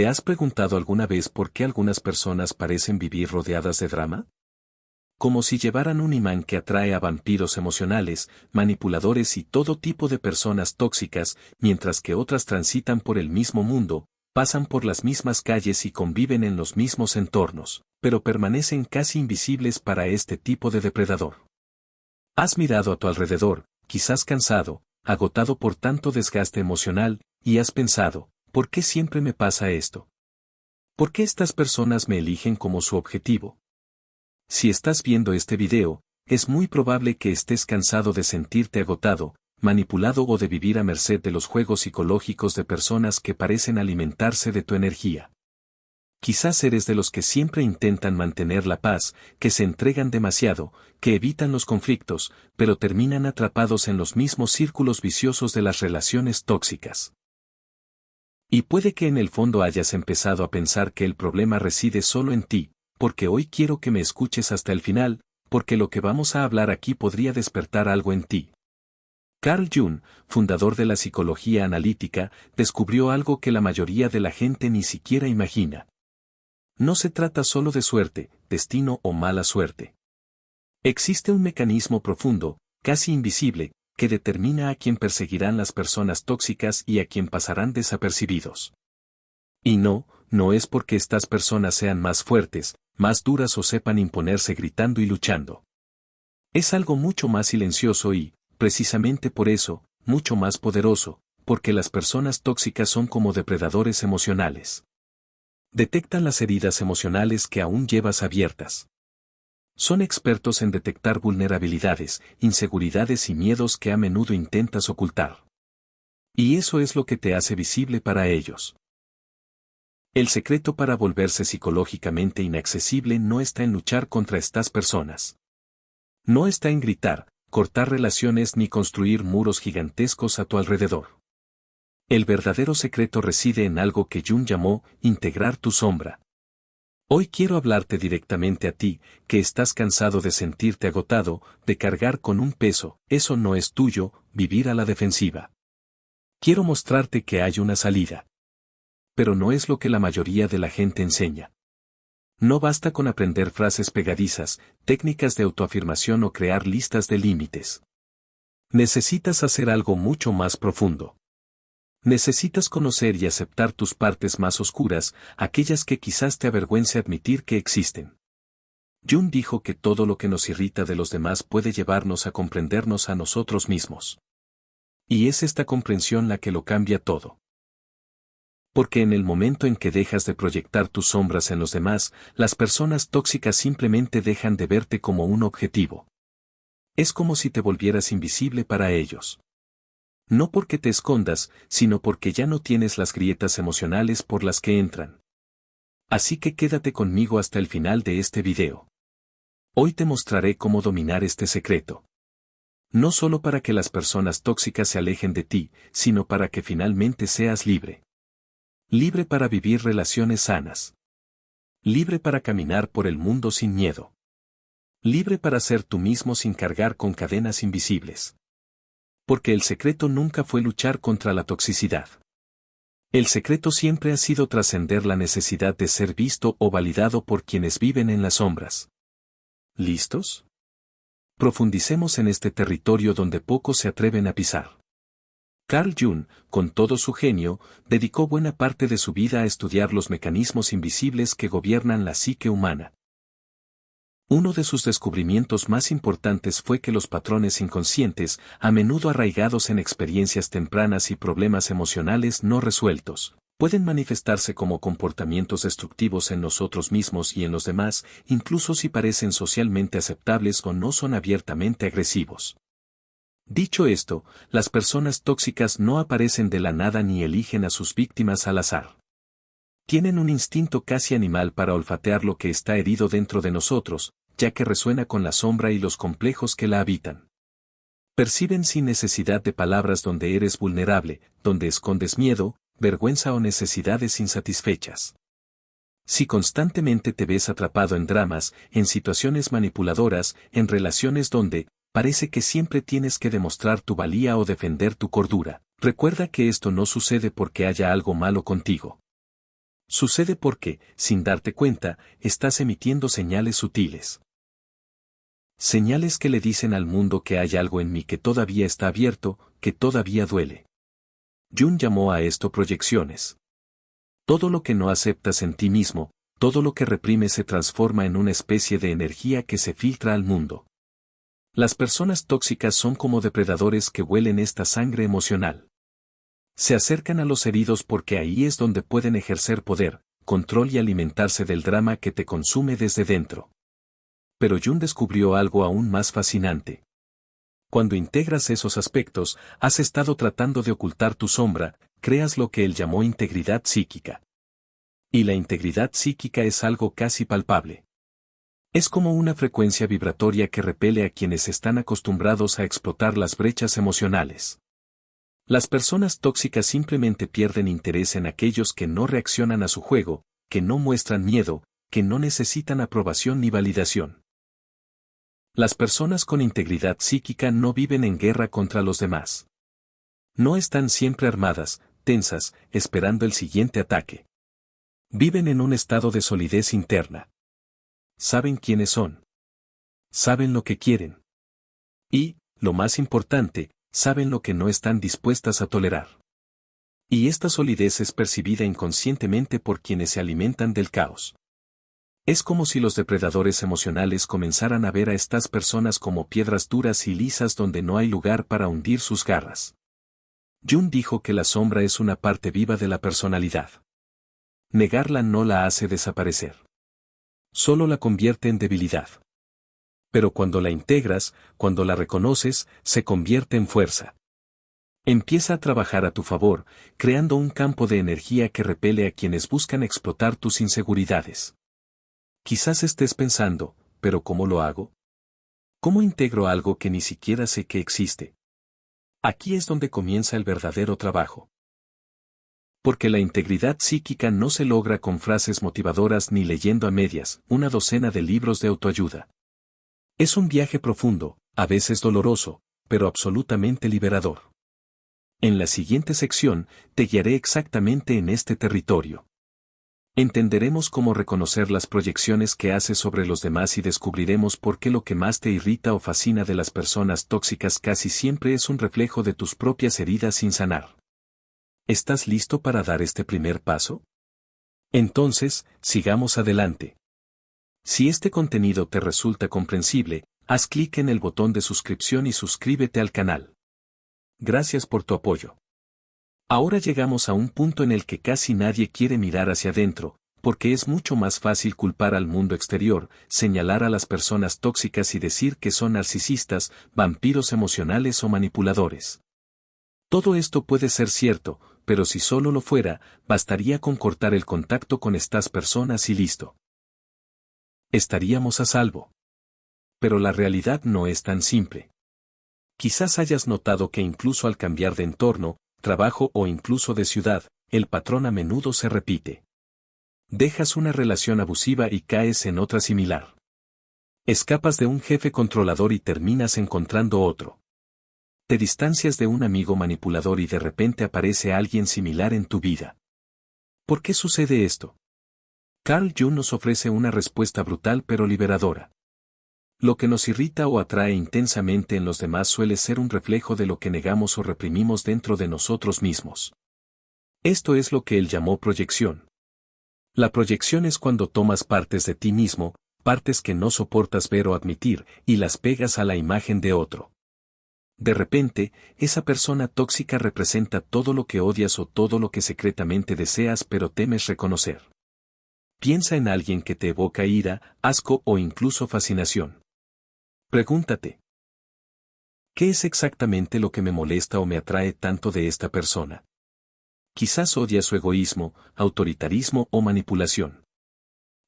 ¿Te has preguntado alguna vez por qué algunas personas parecen vivir rodeadas de drama? Como si llevaran un imán que atrae a vampiros emocionales, manipuladores y todo tipo de personas tóxicas, mientras que otras transitan por el mismo mundo, pasan por las mismas calles y conviven en los mismos entornos, pero permanecen casi invisibles para este tipo de depredador. Has mirado a tu alrededor, quizás cansado, agotado por tanto desgaste emocional, y has pensado, ¿por qué siempre me pasa esto? ¿Por qué estas personas me eligen como su objetivo? Si estás viendo este video, es muy probable que estés cansado de sentirte agotado, manipulado o de vivir a merced de los juegos psicológicos de personas que parecen alimentarse de tu energía. Quizás eres de los que siempre intentan mantener la paz, que se entregan demasiado, que evitan los conflictos, pero terminan atrapados en los mismos círculos viciosos de las relaciones tóxicas. Y puede que en el fondo hayas empezado a pensar que el problema reside solo en ti, porque hoy quiero que me escuches hasta el final, porque lo que vamos a hablar aquí podría despertar algo en ti. Carl Jung, fundador de la psicología analítica, descubrió algo que la mayoría de la gente ni siquiera imagina. No se trata solo de suerte, destino o mala suerte. Existe un mecanismo profundo, casi invisible, que determina a quién perseguirán las personas tóxicas y a quién pasarán desapercibidos. Y no es porque estas personas sean más fuertes, más duras o sepan imponerse gritando y luchando. Es algo mucho más silencioso y, precisamente por eso, mucho más poderoso, porque las personas tóxicas son como depredadores emocionales. Detectan las heridas emocionales que aún llevas abiertas. Son expertos en detectar vulnerabilidades, inseguridades y miedos que a menudo intentas ocultar. Y eso es lo que te hace visible para ellos. El secreto para volverse psicológicamente inaccesible no está en luchar contra estas personas. No está en gritar, cortar relaciones ni construir muros gigantescos a tu alrededor. El verdadero secreto reside en algo que Jung llamó integrar tu sombra. Hoy quiero hablarte directamente a ti, que estás cansado de sentirte agotado, de cargar con un peso, eso no es tuyo, vivir a la defensiva. Quiero mostrarte que hay una salida. Pero no es lo que la mayoría de la gente enseña. No basta con aprender frases pegadizas, técnicas de autoafirmación o crear listas de límites. Necesitas hacer algo mucho más profundo. Necesitas conocer y aceptar tus partes más oscuras, aquellas que quizás te avergüence admitir que existen. Jung dijo que todo lo que nos irrita de los demás puede llevarnos a comprendernos a nosotros mismos. Y es esta comprensión la que lo cambia todo. Porque en el momento en que dejas de proyectar tus sombras en los demás, las personas tóxicas simplemente dejan de verte como un objetivo. Es como si te volvieras invisible para ellos. No porque te escondas, sino porque ya no tienes las grietas emocionales por las que entran. Así que quédate conmigo hasta el final de este video. Hoy te mostraré cómo dominar este secreto. No solo para que las personas tóxicas se alejen de ti, sino para que finalmente seas libre. Libre para vivir relaciones sanas. Libre para caminar por el mundo sin miedo. Libre para ser tú mismo sin cargar con cadenas invisibles. Porque el secreto nunca fue luchar contra la toxicidad. El secreto siempre ha sido trascender la necesidad de ser visto o validado por quienes viven en las sombras. ¿Listos? Profundicemos en este territorio donde pocos se atreven a pisar. Carl Jung, con todo su genio, dedicó buena parte de su vida a estudiar los mecanismos invisibles que gobiernan la psique humana. Uno de sus descubrimientos más importantes fue que los patrones inconscientes, a menudo arraigados en experiencias tempranas y problemas emocionales no resueltos, pueden manifestarse como comportamientos destructivos en nosotros mismos y en los demás, incluso si parecen socialmente aceptables o no son abiertamente agresivos. Dicho esto, las personas tóxicas no aparecen de la nada ni eligen a sus víctimas al azar. Tienen un instinto casi animal para olfatear lo que está herido dentro de nosotros, ya que resuena con la sombra y los complejos que la habitan. Perciben sin necesidad de palabras donde eres vulnerable, donde escondes miedo, vergüenza o necesidades insatisfechas. Si constantemente te ves atrapado en dramas, en situaciones manipuladoras, en relaciones donde parece que siempre tienes que demostrar tu valía o defender tu cordura, recuerda que esto no sucede porque haya algo malo contigo. Sucede porque, sin darte cuenta, estás emitiendo señales sutiles. Señales que le dicen al mundo que hay algo en mí que todavía está abierto, que todavía duele. Jung llamó a esto proyecciones. Todo lo que no aceptas en ti mismo, todo lo que reprimes se transforma en una especie de energía que se filtra al mundo. Las personas tóxicas son como depredadores que huelen esta sangre emocional. Se acercan a los heridos porque ahí es donde pueden ejercer poder, control y alimentarse del drama que te consume desde dentro. Pero Jung descubrió algo aún más fascinante. Cuando integras esos aspectos, has estado tratando de ocultar tu sombra, creas lo que él llamó integridad psíquica. Y la integridad psíquica es algo casi palpable. Es como una frecuencia vibratoria que repele a quienes están acostumbrados a explotar las brechas emocionales. Las personas tóxicas simplemente pierden interés en aquellos que no reaccionan a su juego, que no muestran miedo, que no necesitan aprobación ni validación. Las personas con integridad psíquica no viven en guerra contra los demás. No están siempre armadas, tensas, esperando el siguiente ataque. Viven en un estado de solidez interna. Saben quiénes son. Saben lo que quieren. Y, lo más importante, saben lo que no están dispuestas a tolerar. Y esta solidez es percibida inconscientemente por quienes se alimentan del caos. Es como si los depredadores emocionales comenzaran a ver a estas personas como piedras duras y lisas donde no hay lugar para hundir sus garras. Jung dijo que la sombra es una parte viva de la personalidad. Negarla no la hace desaparecer. Solo la convierte en debilidad. Pero cuando la integras, cuando la reconoces, se convierte en fuerza. Empieza a trabajar a tu favor, creando un campo de energía que repele a quienes buscan explotar tus inseguridades. Quizás estés pensando, ¿pero cómo lo hago? ¿Cómo integro algo que ni siquiera sé que existe? Aquí es donde comienza el verdadero trabajo. Porque la integridad psíquica no se logra con frases motivadoras ni leyendo a medias una docena de libros de autoayuda. Es un viaje profundo, a veces doloroso, pero absolutamente liberador. En la siguiente sección, te guiaré exactamente en este territorio. Entenderemos cómo reconocer las proyecciones que haces sobre los demás y descubriremos por qué lo que más te irrita o fascina de las personas tóxicas casi siempre es un reflejo de tus propias heridas sin sanar. ¿Estás listo para dar este primer paso? Entonces, sigamos adelante. Si este contenido te resulta comprensible, haz clic en el botón de suscripción y suscríbete al canal. Gracias por tu apoyo. Ahora llegamos a un punto en el que casi nadie quiere mirar hacia adentro, porque es mucho más fácil culpar al mundo exterior, señalar a las personas tóxicas y decir que son narcisistas, vampiros emocionales o manipuladores. Todo esto puede ser cierto, pero si solo lo fuera, bastaría con cortar el contacto con estas personas y listo. Estaríamos a salvo. Pero la realidad no es tan simple. Quizás hayas notado que incluso al cambiar de entorno, trabajo o incluso de ciudad, el patrón a menudo se repite. Dejas una relación abusiva y caes en otra similar. Escapas de un jefe controlador y terminas encontrando otro. Te distancias de un amigo manipulador y de repente aparece alguien similar en tu vida. ¿Por qué sucede esto? Carl Jung nos ofrece una respuesta brutal pero liberadora. Lo que nos irrita o atrae intensamente en los demás suele ser un reflejo de lo que negamos o reprimimos dentro de nosotros mismos. Esto es lo que él llamó proyección. La proyección es cuando tomas partes de ti mismo, partes que no soportas ver o admitir, y las pegas a la imagen de otro. De repente, esa persona tóxica representa todo lo que odias o todo lo que secretamente deseas pero temes reconocer. Piensa en alguien que te evoca ira, asco o incluso fascinación. Pregúntate, ¿qué es exactamente lo que me molesta o me atrae tanto de esta persona? Quizás odias su egoísmo, autoritarismo o manipulación.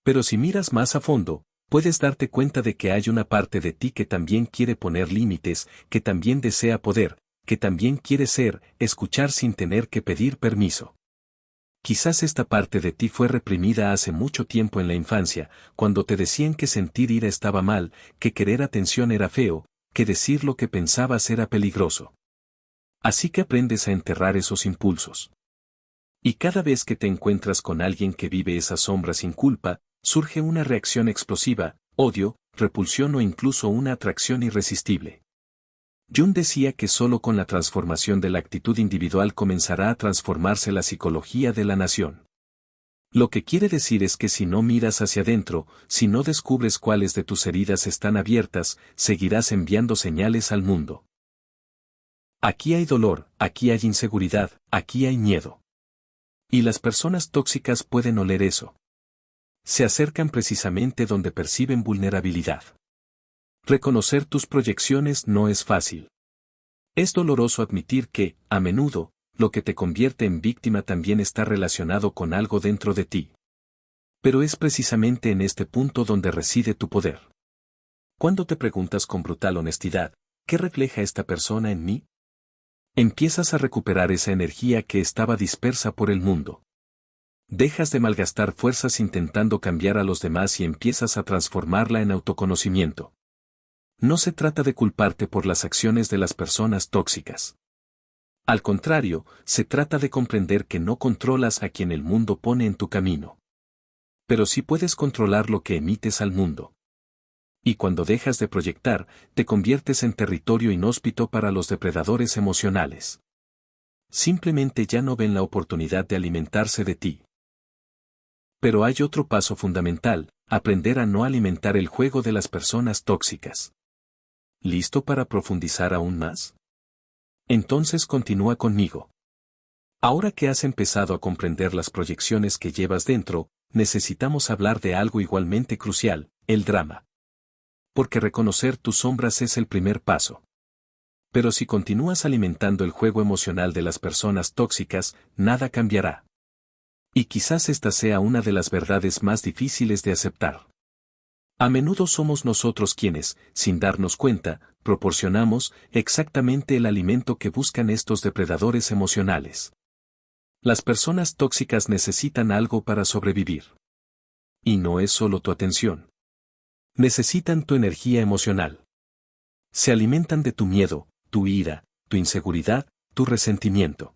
Pero si miras más a fondo, puedes darte cuenta de que hay una parte de ti que también quiere poner límites, que también desea poder, que también quiere ser, escuchar sin tener que pedir permiso. Quizás esta parte de ti fue reprimida hace mucho tiempo en la infancia, cuando te decían que sentir ira estaba mal, que querer atención era feo, que decir lo que pensabas era peligroso. Así que aprendes a enterrar esos impulsos. Y cada vez que te encuentras con alguien que vive esa sombra sin culpa, surge una reacción explosiva, odio, repulsión o incluso una atracción irresistible. Jung decía que solo con la transformación de la actitud individual comenzará a transformarse la psicología de la nación. Lo que quiere decir es que si no miras hacia adentro, si no descubres cuáles de tus heridas están abiertas, seguirás enviando señales al mundo. Aquí hay dolor, aquí hay inseguridad, aquí hay miedo. Y las personas tóxicas pueden oler eso. Se acercan precisamente donde perciben vulnerabilidad. Reconocer tus proyecciones no es fácil. Es doloroso admitir que, a menudo, lo que te convierte en víctima también está relacionado con algo dentro de ti. Pero es precisamente en este punto donde reside tu poder. Cuando te preguntas con brutal honestidad, ¿qué refleja esta persona en mí? Empiezas a recuperar esa energía que estaba dispersa por el mundo. Dejas de malgastar fuerzas intentando cambiar a los demás y empiezas a transformarla en autoconocimiento. No se trata de culparte por las acciones de las personas tóxicas. Al contrario, se trata de comprender que no controlas a quien el mundo pone en tu camino. Pero sí puedes controlar lo que emites al mundo. Y cuando dejas de proyectar, te conviertes en territorio inhóspito para los depredadores emocionales. Simplemente ya no ven la oportunidad de alimentarse de ti. Pero hay otro paso fundamental, aprender a no alimentar el juego de las personas tóxicas. ¿Listo para profundizar aún más? Entonces continúa conmigo. Ahora que has empezado a comprender las proyecciones que llevas dentro, necesitamos hablar de algo igualmente crucial, el drama. Porque reconocer tus sombras es el primer paso. Pero si continúas alimentando el juego emocional de las personas tóxicas, nada cambiará. Y quizás esta sea una de las verdades más difíciles de aceptar. A menudo somos nosotros quienes, sin darnos cuenta, proporcionamos exactamente el alimento que buscan estos depredadores emocionales. Las personas tóxicas necesitan algo para sobrevivir. Y no es solo tu atención. Necesitan tu energía emocional. Se alimentan de tu miedo, tu ira, tu inseguridad, tu resentimiento.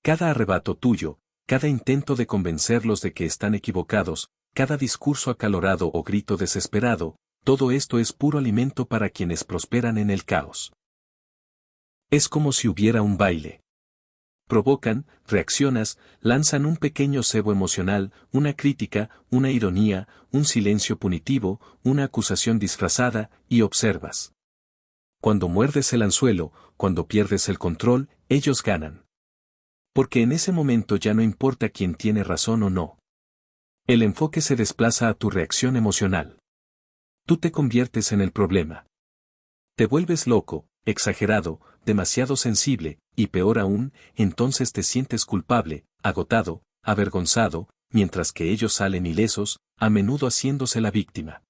Cada arrebato tuyo, cada intento de convencerlos de que están equivocados, cada discurso acalorado o grito desesperado, todo esto es puro alimento para quienes prosperan en el caos. Es como si hubiera un baile. Provocan, reaccionas, lanzan un pequeño cebo emocional, una crítica, una ironía, un silencio punitivo, una acusación disfrazada, y observas. Cuando muerdes el anzuelo, cuando pierdes el control, ellos ganan. Porque en ese momento ya no importa quién tiene razón o no. El enfoque se desplaza a tu reacción emocional. Tú te conviertes en el problema. Te vuelves loco, exagerado, demasiado sensible, y peor aún, entonces te sientes culpable, agotado, avergonzado, mientras que ellos salen ilesos, a menudo haciéndose la víctima.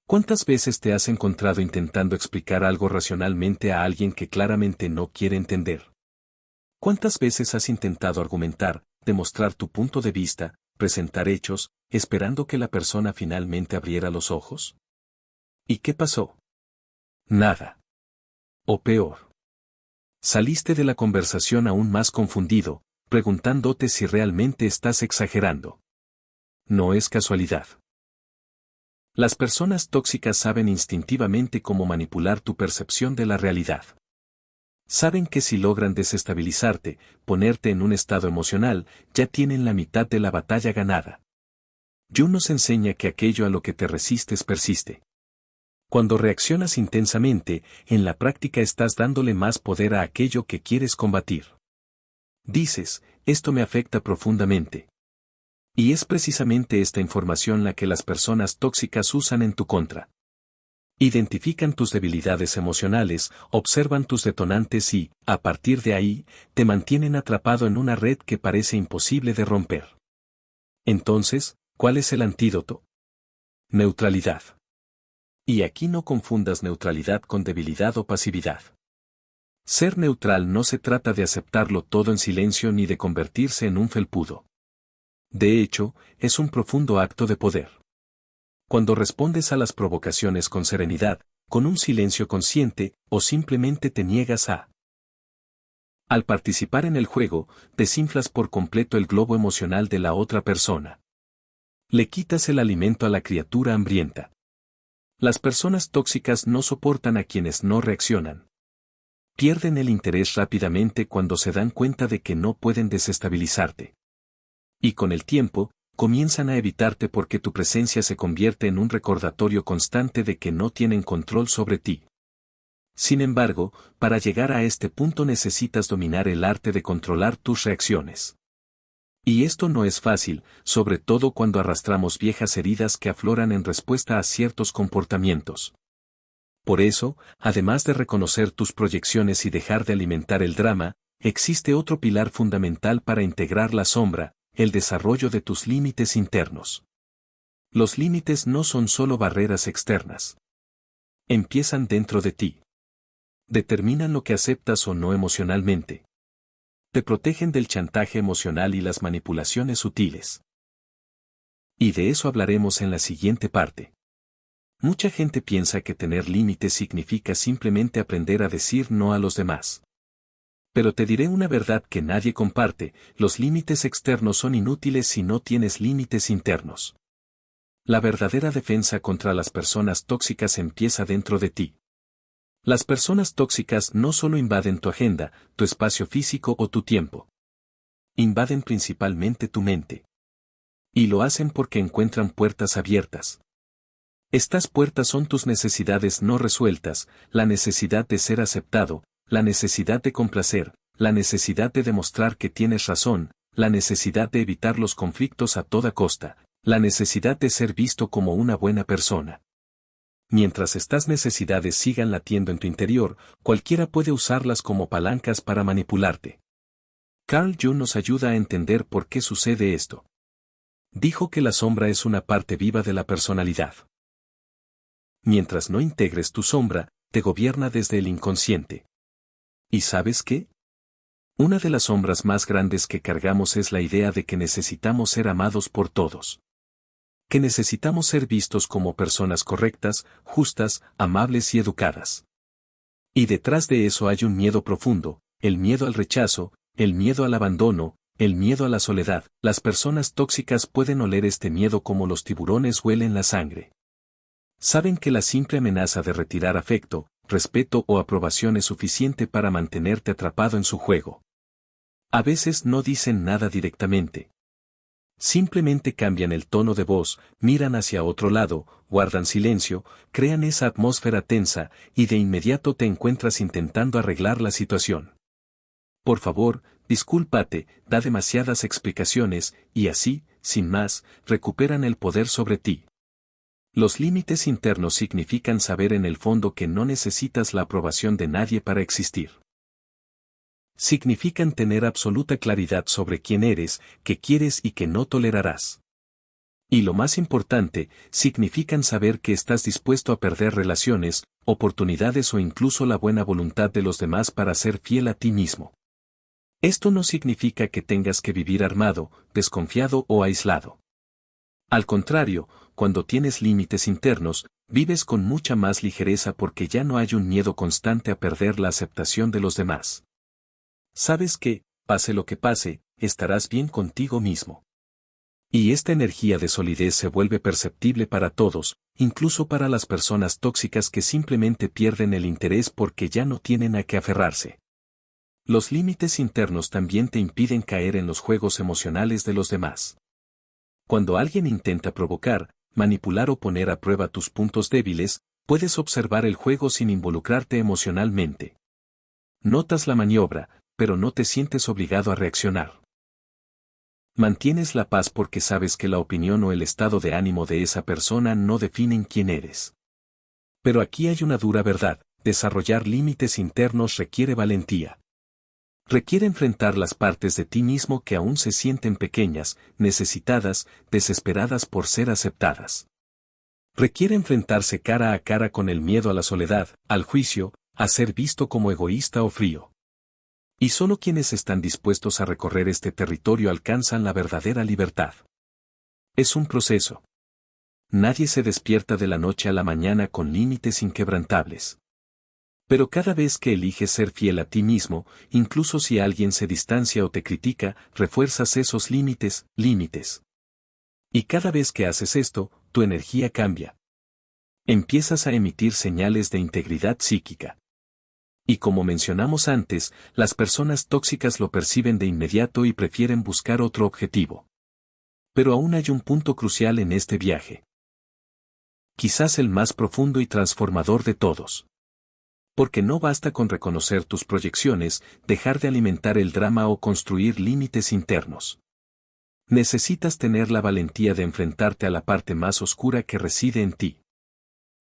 ¿Cuántas veces te has encontrado intentando explicar algo racionalmente a alguien que claramente no quiere entender? ¿Cuántas veces has intentado argumentar, demostrar tu punto de vista, presentar hechos, esperando que la persona finalmente abriera los ojos? ¿Y qué pasó? Nada. O peor. Saliste de la conversación aún más confundido, preguntándote si realmente estás exagerando. No es casualidad. Las personas tóxicas saben instintivamente cómo manipular tu percepción de la realidad. Saben que si logran desestabilizarte, ponerte en un estado emocional, ya tienen la mitad de la batalla ganada. Jung nos enseña que aquello a lo que te resistes persiste. Cuando reaccionas intensamente, en la práctica estás dándole más poder a aquello que quieres combatir. Dices, esto me afecta profundamente. Y es precisamente esta información la que las personas tóxicas usan en tu contra. Identifican tus debilidades emocionales, observan tus detonantes y, a partir de ahí, te mantienen atrapado en una red que parece imposible de romper. Entonces, ¿cuál es el antídoto? Neutralidad. Y aquí no confundas neutralidad con debilidad o pasividad. Ser neutral no se trata de aceptarlo todo en silencio ni de convertirse en un felpudo. De hecho, es un profundo acto de poder. Cuando respondes a las provocaciones con serenidad, con un silencio consciente, o simplemente te niegas a Al participar en el juego, desinflas por completo el globo emocional de la otra persona. Le quitas el alimento a la criatura hambrienta. Las personas tóxicas no soportan a quienes no reaccionan. Pierden el interés rápidamente cuando se dan cuenta de que no pueden desestabilizarte. Y con el tiempo, comienzan a evitarte porque tu presencia se convierte en un recordatorio constante de que no tienen control sobre ti. Sin embargo, para llegar a este punto necesitas dominar el arte de controlar tus reacciones. Y esto no es fácil, sobre todo cuando arrastramos viejas heridas que afloran en respuesta a ciertos comportamientos. Por eso, además de reconocer tus proyecciones y dejar de alimentar el drama, existe otro pilar fundamental para integrar la sombra, el desarrollo de tus límites internos. Los límites no son solo barreras externas. Empiezan dentro de ti. Determinan lo que aceptas o no emocionalmente. Te protegen del chantaje emocional y las manipulaciones sutiles. Y de eso hablaremos en la siguiente parte. Mucha gente piensa que tener límites significa simplemente aprender a decir no a los demás. Pero te diré una verdad que nadie comparte: los límites externos son inútiles si no tienes límites internos. La verdadera defensa contra las personas tóxicas empieza dentro de ti. Las personas tóxicas no solo invaden tu agenda, tu espacio físico o tu tiempo. Invaden principalmente tu mente. Y lo hacen porque encuentran puertas abiertas. Estas puertas son tus necesidades no resueltas, la necesidad de ser aceptado, la necesidad de complacer, la necesidad de demostrar que tienes razón, la necesidad de evitar los conflictos a toda costa, la necesidad de ser visto como una buena persona. Mientras estas necesidades sigan latiendo en tu interior, cualquiera puede usarlas como palancas para manipularte. Carl Jung nos ayuda a entender por qué sucede esto. Dijo que la sombra es una parte viva de la personalidad. Mientras no integres tu sombra, te gobierna desde el inconsciente. ¿Y sabes qué? Una de las sombras más grandes que cargamos es la idea de que necesitamos ser amados por todos. Que necesitamos ser vistos como personas correctas, justas, amables y educadas. Y detrás de eso hay un miedo profundo, el miedo al rechazo, el miedo al abandono, el miedo a la soledad. Las personas tóxicas pueden oler este miedo como los tiburones huelen la sangre. Saben que la simple amenaza de retirar afecto, respeto o aprobación es suficiente para mantenerte atrapado en su juego. A veces no dicen nada directamente. Simplemente cambian el tono de voz, miran hacia otro lado, guardan silencio, crean esa atmósfera tensa, y de inmediato te encuentras intentando arreglar la situación. Por favor, discúlpate, da demasiadas explicaciones, y así, sin más, recuperan el poder sobre ti. Los límites internos significan saber en el fondo que no necesitas la aprobación de nadie para existir. Significan tener absoluta claridad sobre quién eres, qué quieres y qué no tolerarás. Y lo más importante, significan saber que estás dispuesto a perder relaciones, oportunidades o incluso la buena voluntad de los demás para ser fiel a ti mismo. Esto no significa que tengas que vivir armado, desconfiado o aislado. Al contrario, cuando tienes límites internos, vives con mucha más ligereza porque ya no hay un miedo constante a perder la aceptación de los demás. Sabes que, pase lo que pase, estarás bien contigo mismo. Y esta energía de solidez se vuelve perceptible para todos, incluso para las personas tóxicas que simplemente pierden el interés porque ya no tienen a qué aferrarse. Los límites internos también te impiden caer en los juegos emocionales de los demás. Cuando alguien intenta provocar, manipular o poner a prueba tus puntos débiles, puedes observar el juego sin involucrarte emocionalmente. Notas la maniobra, pero no te sientes obligado a reaccionar. Mantienes la paz porque sabes que la opinión o el estado de ánimo de esa persona no definen quién eres. Pero aquí hay una dura verdad: desarrollar límites internos requiere valentía. Requiere enfrentar las partes de ti mismo que aún se sienten pequeñas, necesitadas, desesperadas por ser aceptadas. Requiere enfrentarse cara a cara con el miedo a la soledad, al juicio, a ser visto como egoísta o frío. Y solo quienes están dispuestos a recorrer este territorio alcanzan la verdadera libertad. Es un proceso. Nadie se despierta de la noche a la mañana con límites inquebrantables. Pero cada vez que eliges ser fiel a ti mismo, incluso si alguien se distancia o te critica, refuerzas esos límites. Y cada vez que haces esto, tu energía cambia. Empiezas a emitir señales de integridad psíquica. Y como mencionamos antes, las personas tóxicas lo perciben de inmediato y prefieren buscar otro objetivo. Pero aún hay un punto crucial en este viaje. Quizás el más profundo y transformador de todos. Porque no basta con reconocer tus proyecciones, dejar de alimentar el drama o construir límites internos. Necesitas tener la valentía de enfrentarte a la parte más oscura que reside en ti.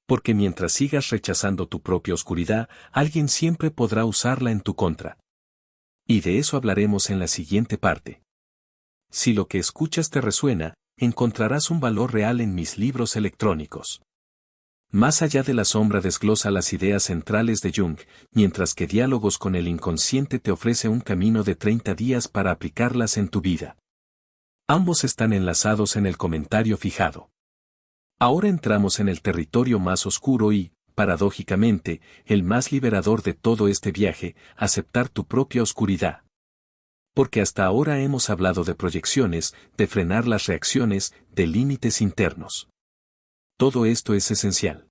Porque mientras sigas rechazando tu propia oscuridad, alguien siempre podrá usarla en tu contra. Y de eso hablaremos en la siguiente parte. Si lo que escuchas te resuena, encontrarás un valor real en mis libros electrónicos. Más allá de la sombra desglosa las ideas centrales de Jung, mientras que Diálogos con el inconsciente te ofrece un camino de 30 días para aplicarlas en tu vida. Ambos están enlazados en el comentario fijado. Ahora entramos en el territorio más oscuro y, paradójicamente, el más liberador de todo este viaje, aceptar tu propia oscuridad. Porque hasta ahora hemos hablado de proyecciones, de frenar las reacciones, de límites internos. Todo esto es esencial.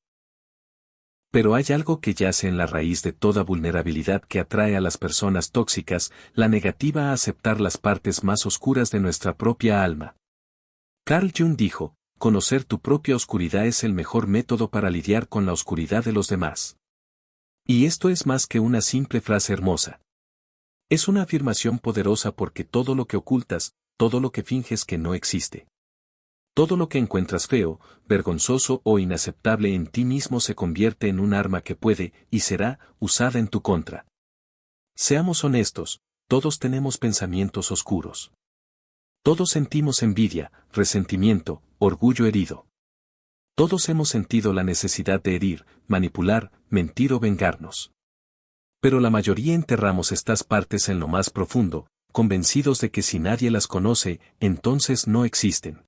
Pero hay algo que yace en la raíz de toda vulnerabilidad que atrae a las personas tóxicas, la negativa a aceptar las partes más oscuras de nuestra propia alma. Carl Jung dijo, conocer tu propia oscuridad es el mejor método para lidiar con la oscuridad de los demás. Y esto es más que una simple frase hermosa. Es una afirmación poderosa porque todo lo que ocultas, todo lo que finges que no existe. Todo lo que encuentras feo, vergonzoso o inaceptable en ti mismo se convierte en un arma que puede, y será, usada en tu contra. Seamos honestos, todos tenemos pensamientos oscuros. Todos sentimos envidia, resentimiento, orgullo herido. Todos hemos sentido la necesidad de herir, manipular, mentir o vengarnos. Pero la mayoría enterramos estas partes en lo más profundo, convencidos de que si nadie las conoce, entonces no existen.